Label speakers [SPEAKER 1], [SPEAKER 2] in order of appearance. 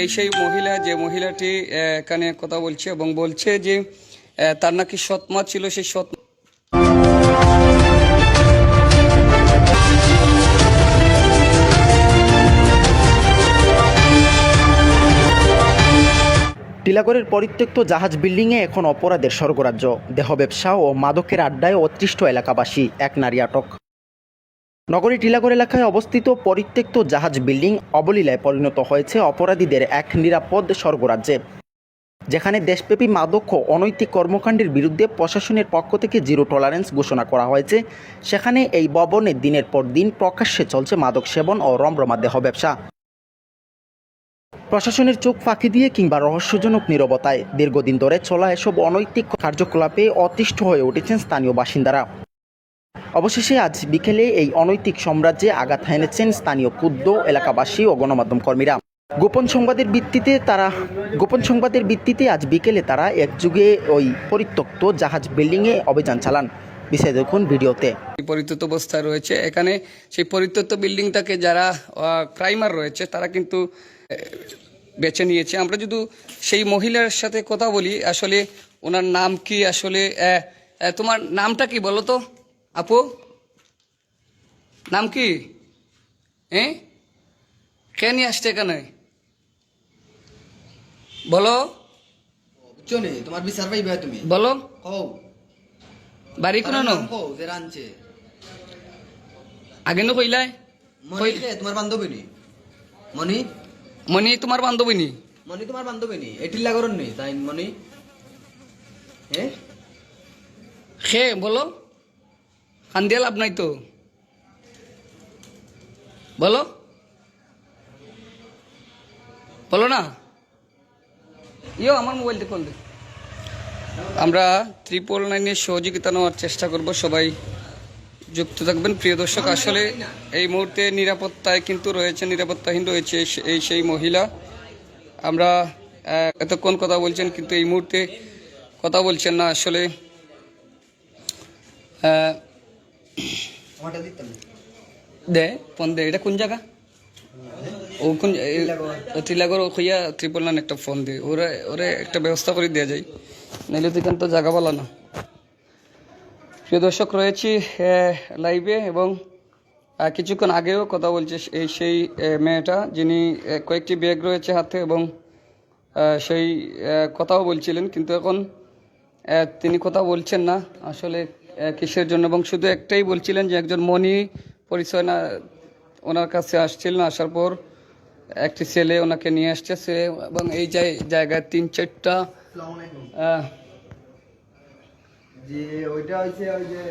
[SPEAKER 1] এই সেই মহিলা যে মহিলাটি এখানে কথা বলছে এবং বলছে যে তার নাকি সৎমা ছিল, সেই সৎ
[SPEAKER 2] টিলাগড়ের পরিত্যক্ত জাহাজ বিল্ডিংয়ে এখন অপরাধের স্বর্গরাজ্য। দেহ ব্যবসা ও মাদকের আড্ডায় অতৃষ্ট এলাকাবাসী, এক নারী আটক। নগরীর টিলাগড় এলাকায় অবস্থিত পরিত্যক্ত জাহাজ বিল্ডিং অবলীলায় পরিণত হয়েছে অপরাধীদের এক নিরাপদ স্বর্গরাজ্যে, যেখানে দেশব্যাপী মাদক ও অনৈতিক কর্মকাণ্ডের বিরুদ্ধে প্রশাসনের পক্ষ থেকে জিরো টলারেন্স ঘোষণা করা হয়েছে। সেখানে এই ভবনে দিনের পর দিন প্রকাশ্যে চলছে মাদক সেবন ও রমরমা দেহ ব্যবসা। প্রশাসনের চোখ ফাঁকি দিয়ে কিংবা রহস্যজনক নীরবতায় দীর্ঘদিন ধরে চলা এসব অনৈতিক কার্যকলাপে অতিষ্ঠ হয়ে উঠেছেন স্থানীয় বাসিন্দারা। অবশেষে আজ বিকেলে এই অনৈতিক সাম্রাজ্যে আঘাত হেনেছেন স্থানীয় ক্ষুব্ধ এলাকাবাসী ও গণমাধ্যম কর্মীরা। গোপন সংবাদের ভিত্তিতে আজ বিকেলে তারা একযোগে ওই পরিত্যক্ত জাহাজ বিল্ডিংয়ে অভিযান চালান। বিষয় দেখুন ভিডিওতে।
[SPEAKER 1] পরিত্যক্ত অবস্থায় রয়েছে, এখানে সেই পরিত্যক্ত বিল্ডিংটাকে যারা ক্রাইমার রয়েছে তারা কিন্তু বেছে নিয়েছে। আমরা যদি সেই মহিলার সাথে কথা বলি, আসলে ওনার নাম কি, আসলে তোমার নামটা কি বলো তো আপু, নাম কি? কে নিয়ে আসছে এখানে বলো?
[SPEAKER 3] তোমার বিচার পাইবে তুমি
[SPEAKER 1] বলো।
[SPEAKER 3] কও
[SPEAKER 1] বাড়ি কোন
[SPEAKER 3] কও যে রানছে
[SPEAKER 1] আগে নো কইলাই?
[SPEAKER 3] মনি কে তোমার বান্ধবী নি? মনি
[SPEAKER 1] মনি তোমার বান্ধবী নি?
[SPEAKER 3] মনি তোমার বান্ধবী নি? এটিলা করন নি তাই মনি?
[SPEAKER 1] খে বলো, কান দিয়ে লাভ নাই তো, বলো বলো না। ইয়ো আমার মোবাইলটা কল দে। আমরা 999-এর সহযোগিতা নেওয়ার চেষ্টা করব, সবাই যুক্ত থাকবেন প্রিয় দর্শক। আসলে এই মুহূর্তে নিরাপত্তায় কিন্তু রয়েছে, নিরাপত্তাহীন রয়েছে সেই মহিলা। আমরা এতক্ষণ কথা বলছেন কিন্তু এই মুহূর্তে কথা বলছেন না। আসলে দে ফোন দে, এটা কোন জায়গা? ও কোন টিলাগড় খুঁয়া 999 একটা ফোন দে, ওরে একটা ব্যবস্থা করে দেওয়া যায়, নাইলে তো এখান তো জায়গা বলা না। প্রিয় দর্শক, রয়েছি লাইভে এবং কিছুক্ষণ আগেও কথা বলছে সেই মেয়েটা, যিনি কয়েকটি ব্যাগ রয়েছে হাতে এবং সেই কথাও বলছিলেন, কিন্তু এখন তিনি কথা বলছেন না আসলে কিসের জন্য, এবং শুধু একটাই বলছিলেন যে একজন মনি পরিচয় না ওনার কাছে আসছিলেন, আসার পর একটি ছেলে ওনাকে নিয়ে আসছে এবং এই জায়গায় 3-4টা
[SPEAKER 3] যে ওইটা হইছে ওই যে